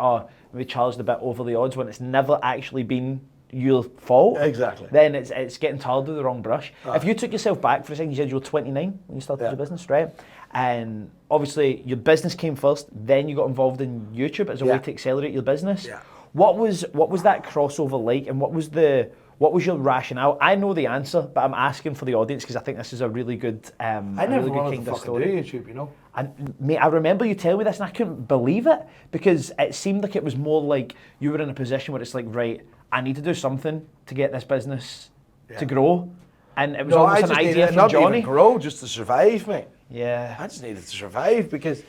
maybe charged a bit over the odds when it's never actually been your fault, exactly, then it's getting tarred with the wrong brush. If you took yourself back for a second, you said you were 29 when you started your business, right? And obviously your business came first, then you got involved in YouTube as a way to accelerate your business. Yeah. What was that crossover like, and what was your rationale? I know the answer, but I'm asking for the audience because I think this is a really good I never wanted to fucking do YouTube, you know. And mate, I remember you telling me this and I couldn't believe it because it seemed like it was more like you were in a position where it's like, right, I need to do something to get this business to grow. And it was almost an idea from Johnny. Not even grow, just to survive, mate. Yeah. I just needed to survive because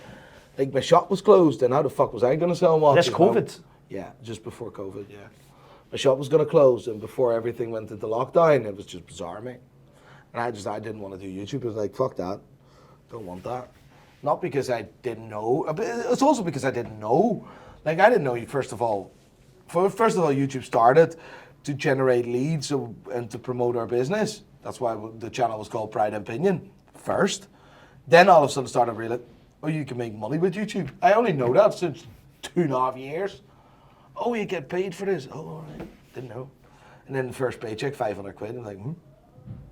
like my shop was closed and how the fuck was I going to sell watches? This COVID? Yeah, just before COVID, yeah. My shop was going to close and before everything went into lockdown, it was just bizarre, mate. And I didn't want to do YouTube. It was like, fuck that. Don't want that. Not because I didn't know, but it's also because I didn't know. Like, I didn't know, first of all, YouTube started to generate leads and to promote our business. That's why the channel was called Pride and Pinion first. Then all of a sudden started realizing, oh, you can make money with YouTube. I only know that since 2.5 years. Oh, you get paid for this? Oh, all right. Didn't know. And then the first paycheck, 500 quid. I'm like,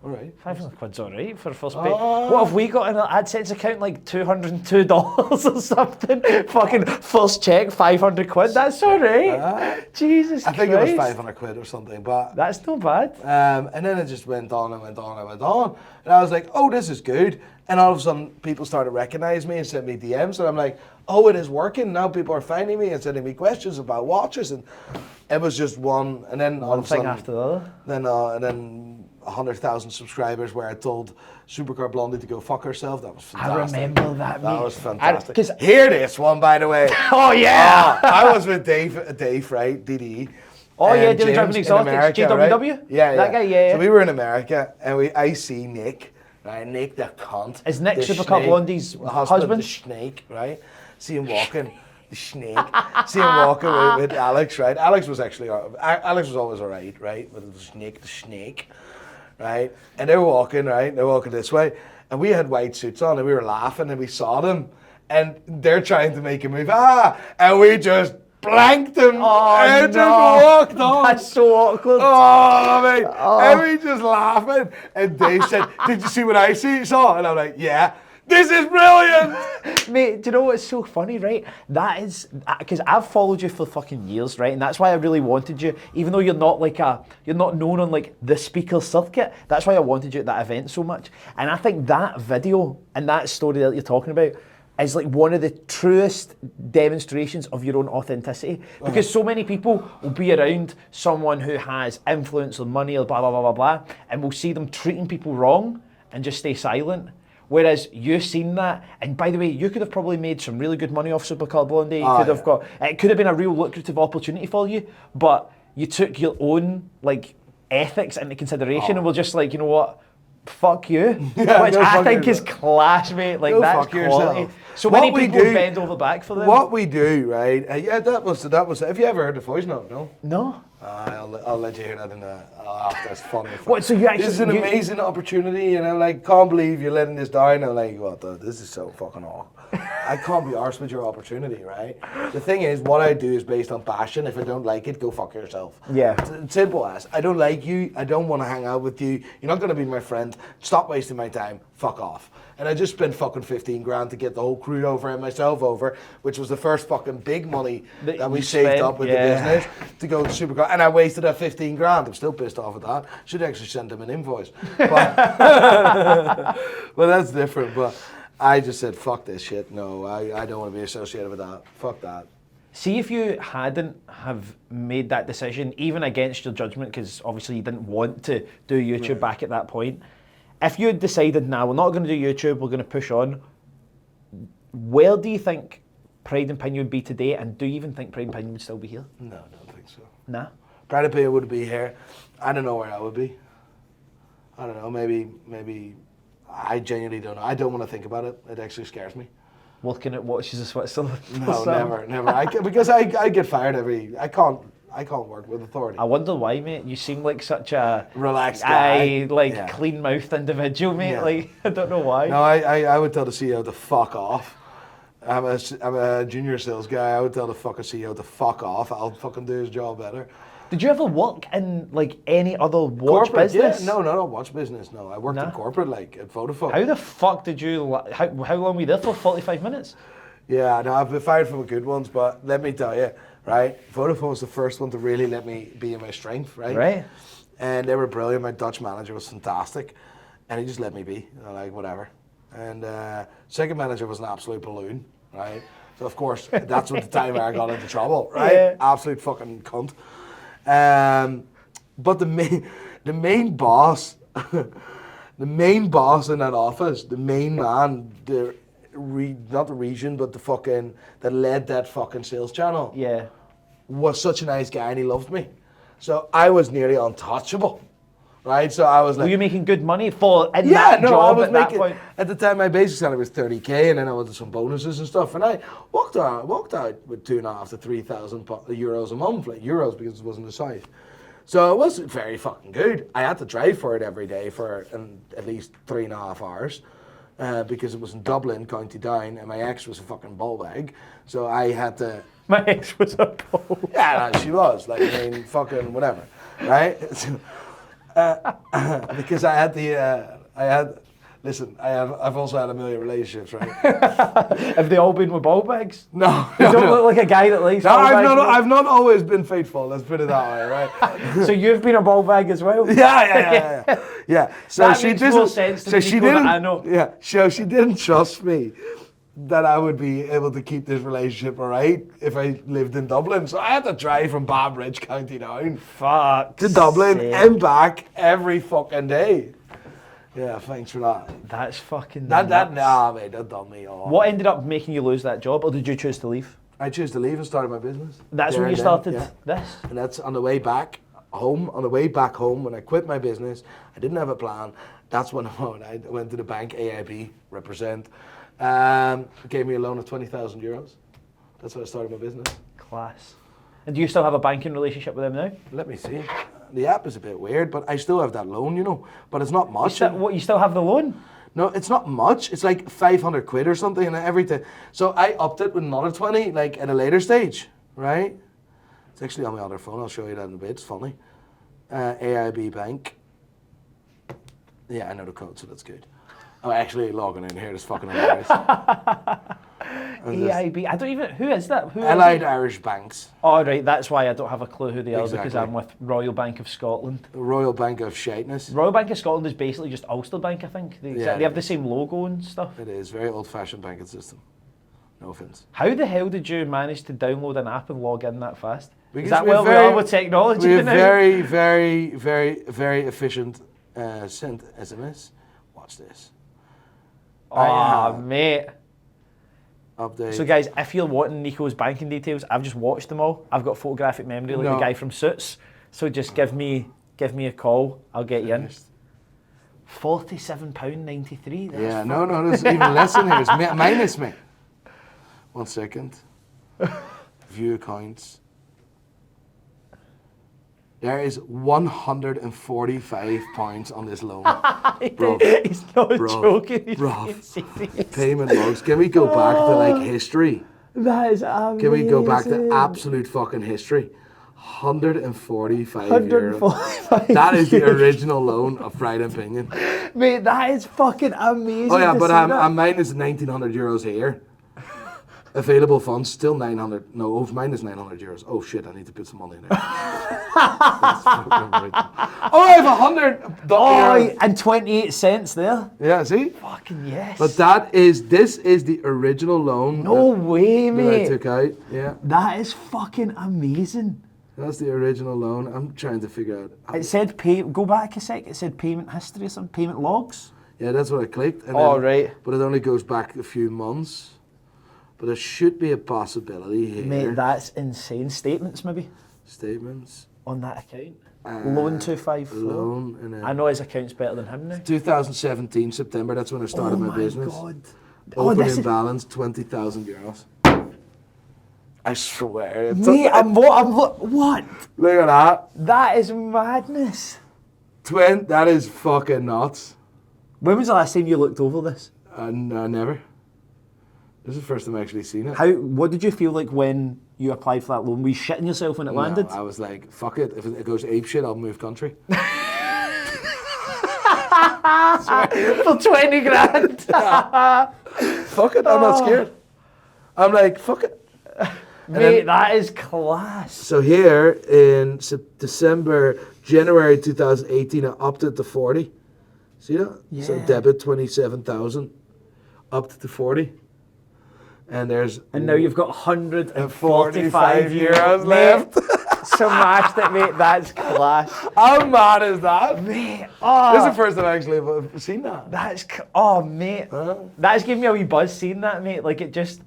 all right. 500 quid's all right for a first pay. What have we got in our AdSense account? Like $202 or something? Fucking first check, 500 quid. That's all right. Jesus Christ. I think it was 500 quid or something, but that's not bad. And then it just went on and went on and went on. And I was like, oh, this is good. And all of a sudden, people started recognizing me and sent me DMs. And I'm like, oh, it is working. Now people are finding me and sending me questions about watches. And it was just one. And then all of a sudden, one thing after the other. And then 100,000 subscribers where I told Supercar Blondie to go fuck herself. That was fantastic. I remember that, mate. That was fantastic. Hear this one, by the way. Oh, yeah. I was with Dave, right, DD. Oh yeah, Daily James Driving in Exotics, America, JWW? right? Yeah, That guy, yeah. So we were in America, and I see Nick, right? Nick the cunt. Is Nick the Supercut snake, Blondie's husband? The snake, right? See him walking, the snake. See him walking with Alex, right? Alex was always alright, right? With the snake, right? And they were walking, right? They're walking this way, and we had white suits on, and we were laughing, and we saw them, and they're trying to make a move, and we just blanked him and just walked on. That's so awkward. Oh, mate. And we just laughing. And Dave said, did you see what I saw? And I'm like, yeah. This is brilliant! Mate, do you know what's so funny, right? That is, because I've followed you for fucking years, right? And that's why I really wanted you, even though you're not known on like the speaker circuit, that's why I wanted you at that event so much. And I think that video and that story that you're talking about is like one of the truest demonstrations of your own authenticity. Because so many people will be around someone who has influence or money or blah, blah, blah, blah, blah, and will see them treating people wrong and just stay silent. Whereas you've seen that, and by the way, you could have probably made some really good money off Supercar Blondie. It could have been a real lucrative opportunity for you, but you took your own like ethics into consideration and were just like, you know what, fuck you, which I think is class, mate. Like that's quality. So many people bend over back for them. What we do, right? That was. Have you ever heard the voice note? No. No. I'll let you hear that in the after. It's funny. What? So you actually? This is an amazing opportunity, and I'm like, can't believe you're letting this down. I'm like, what? This is so fucking awful. I can't be arsed with your opportunity, right? The thing is, what I do is based on passion. If I don't like it, go fuck yourself. Yeah. It's simple as. I don't like you. I don't want to hang out with you. You're not going to be my friend. Stop wasting my time. Fuck off. And I just spent fucking 15 grand to get the whole crew over and myself over, which was the first fucking big money that we saved up with the business to go to Supercar. And I wasted that 15 grand. I'm still pissed off at that. Should actually send them an invoice. But, well, that's different. But I just said, fuck this shit. No, I don't want to be associated with that. Fuck that. See if you hadn't have made that decision, even against your judgment, because obviously you didn't want to do YouTube back at that point. If you had decided, nah, we're not going to do YouTube, we're going to push on, where do you think Pride and Pinion would be today, and do you even think Pride and Pinion would still be here? No, I don't think so. Nah? Pride and Pinion would be here. I don't know where I would be. I don't know, maybe, I genuinely don't know. I don't want to think about it. It actually scares me. Working at Watches of Switzerland? No, never. Because I get fired I can't work with authority. I wonder why, mate. You seem like such a relaxed guy, clean-mouthed individual, mate. Yeah. Like I don't know why. No, I would tell the CEO to fuck off. I'm a junior sales guy. I would tell the fucking CEO to fuck off. I'll fucking do his job better. Did you ever work in like any other watch business? Yeah. No, not watch business. No, I worked in corporate, like at Vodafone. How the fuck did you? How long were you there for? 45 minutes. Yeah, no, I've been fired from the good ones, but let me tell you. Right, Vodafone was the first one to really let me be in my strength, right? Right. And they were brilliant. My Dutch manager was fantastic, and he just let me be, like whatever. And second manager was an absolute balloon, right? So of course that's what the time I got into trouble, right? Yeah. Absolute fucking cunt. But the main boss, the main boss in that office, the main man, not the region, but the fucking that led that fucking sales channel. Yeah. Was such a nice guy and he loved me. So I was nearly untouchable. Right? So I was like, were you making good money for that job at that point? At the time my basic salary was 30k and then I wanted some bonuses and stuff, and I walked out with 2,500 to 3,000 euros a month, like euros because it wasn't the size. So it was very fucking good. I had to drive for it every day for at least 3.5 hours. Because it was in Dublin, County Down, and my ex was a fucking ball bag. So I had to... My ex was a ball bag. Yeah, no, she was. Like, I mean, fucking whatever. Right? Because I had listen, I've also had a million relationships, right? Have they all been with ball bags? No. You don't look like a guy that likes ball bags. I've not always been faithful, let's put it that way, right? So you've been a ball bag as well? Yeah. So that she makes didn't. More sense to so she didn't. I know. Yeah. So she didn't trust me that I would be able to keep this relationship alright if I lived in Dublin. So I had to drive from Bambridge, County Down, to Dublin and back every fucking day. Yeah, thanks for that. That's fucking nah, mate, that done me off. What ended up making you lose that job, or did you choose to leave? I choose to leave and started my business. That's There when you and then, started yeah. this? And that's on the way back home. On the way back home, when I quit my business, I didn't have a plan. That's when I went to the bank, AIB, represent, gave me a loan of €20,000. That's how I started my business. Class. And do you still have a banking relationship with them now? Let me see. The app is a bit weird, but I still have that loan, you know. But it's not much. You still have the loan? No, it's not much. It's like 500 quid or something, and everything. So I upped it with another 20, like at a later stage, right? It's actually on my other phone. I'll show you that in a bit. It's funny. AIB Bank. Yeah, I know the code, so that's good. Oh, actually logging in here is fucking hilarious. AIB. I don't even. Who is that? Who Allied is Irish Banks. Oh, right. That's why I don't have a clue who they are, because Exactly. I'm with Royal Bank of Scotland. The Royal Bank of Shiteness. Royal Bank of Scotland is basically just Ulster Bank, I think. They Yeah, have the same logo and stuff. It is very old-fashioned banking system. No offense. How the hell did you manage to download an app and log in that fast? Because is that we're where we are with technology We're now? very, very, very, very efficient. Sent SMS. Watch this. Oh, mate. Update. So guys, if you're wanting Nico's banking details, I've just watched them all. I've got photographic memory like the guy from Suits. So just give me a call. I'll get you in. £47.93. Yeah, no, there's even less in here. It's minus me. 1 second. View accounts. There is £145 on this loan. Bro, He's not joking. He's bro. being serious. Payment logs. Can we go back to like history? That is amazing. Can we go back to absolute fucking history? €145. That is the original loan of Fried and Pinion. Mate, that is fucking amazing. Oh yeah, to but see I'm that. minus €1,900 here. Available funds still 900. No, minus €900. Oh shit! I need to put some money in there. That's fucking right. Oh, I have €100. Oh, and 28 cents there. Yeah, see. Fucking yes. But this is the original loan. No way, that I mate. took out. Yeah. That is fucking amazing. That's the original loan. I'm trying to figure out. It said go back a sec. It said payment history or something, payment logs. Yeah, that's what I clicked. And Oh, then, right. But it only goes back a few months. But there should be a possibility here. Mate, that's insane. Statements maybe Statements. on that account. Loan 254. Loan. And then I know his account's better than him now. 2017 September. That's when I started my business. God. Opening balance €20,000. I swear. Mate, what? Look at that. That is madness. That is fucking nuts. When was the last time you looked over this? Never. This is the first time I actually seen it. What did you feel like when you applied for that loan? Were you shitting yourself when it landed? I was like, fuck it. If it goes ape shit, I'll move country. For 20 grand. Fuck it. I'm not scared. I'm like, fuck it. Mate, that is class. So here in January 2018, I upped it to 40. See that? Yeah. So debit 27,000, upped to 40. And now you've got 145 euros left. Smashed it, mate. That's class. How mad is that? Mate, This is the first time I actually have seen that. mate. That's giving me a wee buzz seeing that, mate. Like it's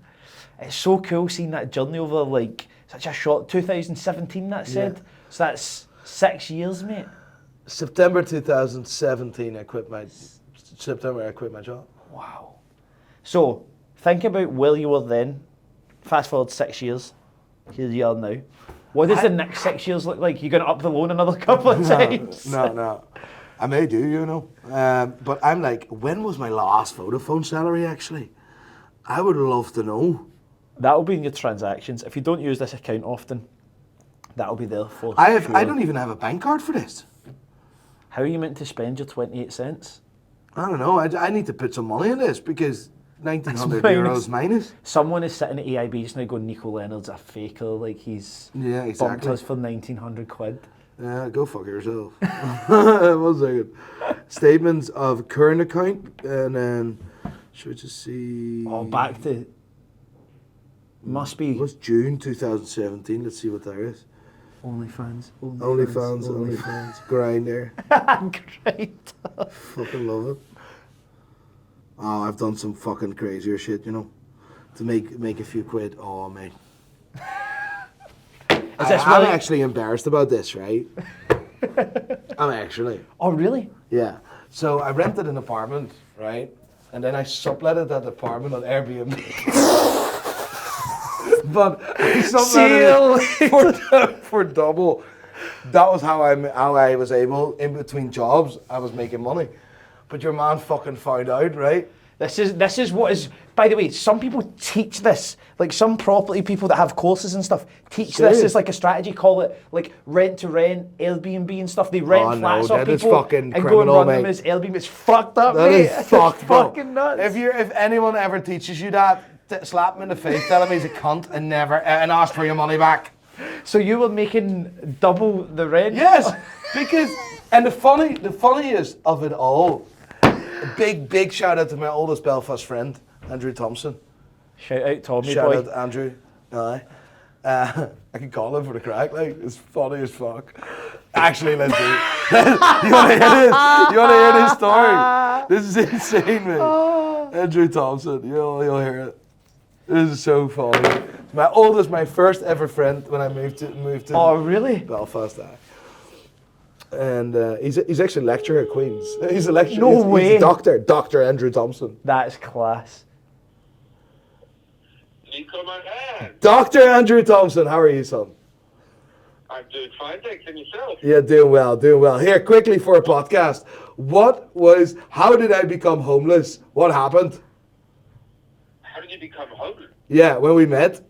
so cool seeing that journey over like such a short 2017 that said. Yeah. So that's 6 years, mate. September 2017, I quit my job. Wow. So think about where you were then. Fast forward 6 years. Here you are now. What does the next 6 years look like? You're going to up the loan another couple of times? No. I may do, you know. But I'm like, when was my last Vodafone salary actually? I would love to know. That'll be in your transactions. If you don't use this account often, that'll be there for I sure. don't even have a bank card for this. How are you meant to spend your 28 cents? I don't know. I need to put some money in this because €1,900 minus. Someone is sitting at AIB just now going, Nico Leonard's a faker, like he's Yeah, bumped exactly. us for 1,900 quid. Go fuck yourself. 1 second. Statements of current account, and then should we just see? Oh, back to must be What's June 2017? Let's see what that is. OnlyFans. OnlyFans. Grinder. Great. Fucking love it. Oh, I've done some fucking crazier shit, you know, to make a few quid. Oh, mate. I'm actually embarrassed about this, right? I'm actually. Oh, really? Yeah. So I rented an apartment, right? And then I subletted that apartment on Airbnb. But I subletted it for double. That was how I was able, in between jobs, I was making money. But your man fucking found out, right? This is what is. By the way, some people teach this. Like some property people that have courses and stuff teach this as like a strategy. Call it like rent to rent, Airbnb and stuff. They rent flats off people and go and run them as Airbnb. It's fucked up, mate. That is fucked, bro. Fucking nuts. If anyone ever teaches you that, slap him in the face, tell him he's a cunt, and ask for your money back. So you were making double the rent? Yes, because and the funniest of it all. A big shout out to my oldest Belfast friend, Andrew Thompson. Shout out Tommy shout boy. Shout out Andrew. Aye. I can call him for the crack, like, it's funny as fuck. Actually, let's do it. You wanna hear this? You wanna hear this story? This is insane, man. Andrew Thompson, you'll hear it. This is so funny. My first ever friend when I moved to Oh, really? Belfast. And he's actually a lecturer at Queen's. He's a lecturer. No way. He's a doctor, Dr. Andrew Thompson. That's class. Nico, my man. Dr. Andrew Thompson, how are you, son? I'm doing fine, thanks. And yourself? Yeah, doing well. Here, quickly for a podcast. How did I become homeless? What happened? How did you become homeless? Yeah, when we met.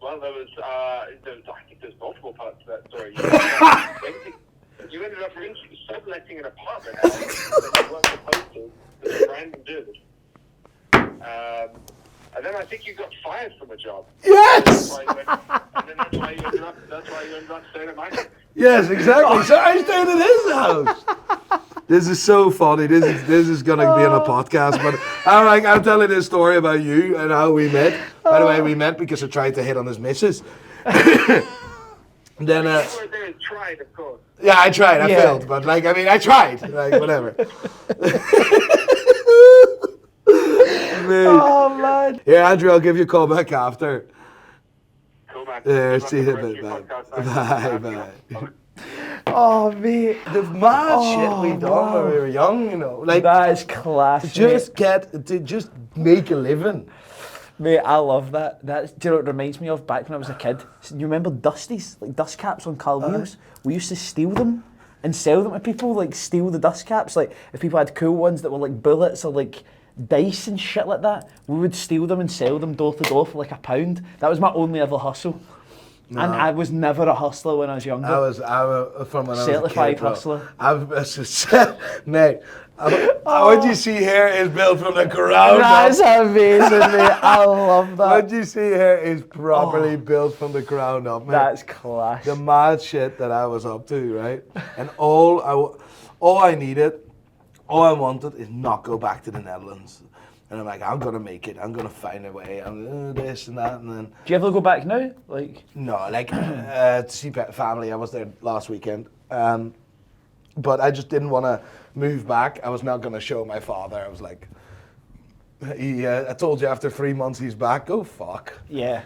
Well, there was, I think there's multiple parts to that story. You ended up subletting an apartment and you weren't supposed to. It was a random dude. And then I think you got fired from a job. Yes! And then that's why you ended up staying at my house. Yes, exactly. So I stayed at his house. This is so funny. This is gonna be on a podcast, but I'm telling this story about you and how we met. By the way, we met because I tried to hit on his missus. Then there is tried, of course. Yeah, I tried. I failed, but I tried. Whatever. Oh man. Here, Andrew, I'll give you a call back after. Cool, man. There, see you in a bit. Bye. Oh, mate. The mad shit we done when we were young, you know. That is class. Just make a living. Mate, I love that. Do you know what it reminds me of back when I was a kid? You remember Dusties? Like dust caps on car wheels? We used to steal them and sell them to people, like steal the dust caps. Like if people had cool ones that were like bullets or like dice and shit like that, we would steal them and sell them door to door for like £1. That was my only ever hustle. No. And I was never a hustler when I was younger. I was from when certified I was a kid, hustler. Mate, what you see here is built from the ground up. That's amazing, mate. I love that. What you see here is properly built from the ground up, mate. That's class. The mad shit that I was up to, right? And all I wanted is not go back to the Netherlands. And I'm like, I'm gonna make it. I'm gonna find a way. I'm gonna do this and that, and then. Do you ever go back now? No, to see family. I was there last weekend, but I just didn't want to move back. I was not gonna show my father. I was like, I told you after 3 months he's back. Oh fuck. Yeah,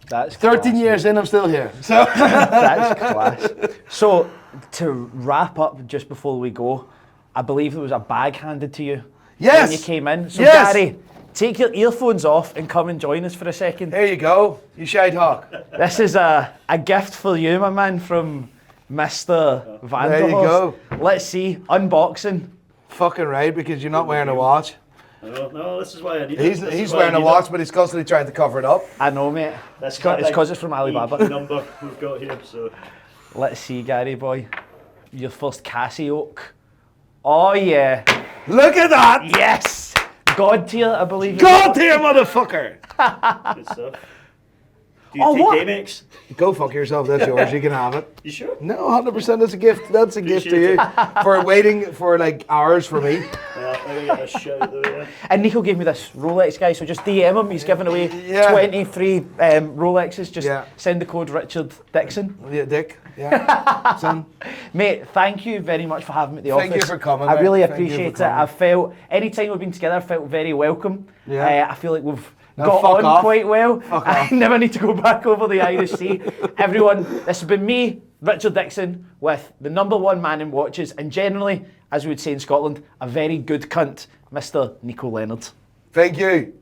that's 13 years in, I'm still here. So that's class. So to wrap up, just before we go, I believe there was a bag handed to you. Yes. When you came in. So yes. Gary, take your earphones off and come and join us for a second. There you go, you shite hawk. This is a gift for you, my man, from Mr. Vanderhorst. There you go. Let's see, unboxing. Fucking right, because you're not wearing a watch. No, this is why I need it. He's wearing a watch, but he's constantly trying to cover it up. I know, mate. It's because it's from Alibaba. Number we've got here, so. Let's see, Gary boy. Your first Casio. Oh yeah. Look at that! Yes! God tier, I believe. God tier, motherfucker! Good stuff. Do you take Amex? Go fuck yourself, that's yours, you can have it. You sure? No, 100% that's a gift. That's a gift to you. For waiting for hours for me. Yeah, let me get this shit out of the way. And Nico gave me this Rolex, guy, so just DM him. He's giving away 23 Rolexes. Just send the code Richard Dixon. Yeah, Dick. Yeah. Son. Mate, thank you very much for having me at the office. Thank you for coming. I really appreciate it. I felt, anytime we've been together, I felt very welcome. Yeah. I feel like we've got on quite well. I never need to go back. back over the Irish Sea. Everyone, this has been me, Richard Dixon, with the #1 man in watches, and generally, as we would say in Scotland, a very good cunt, Mr. Nico Leonard. Thank you.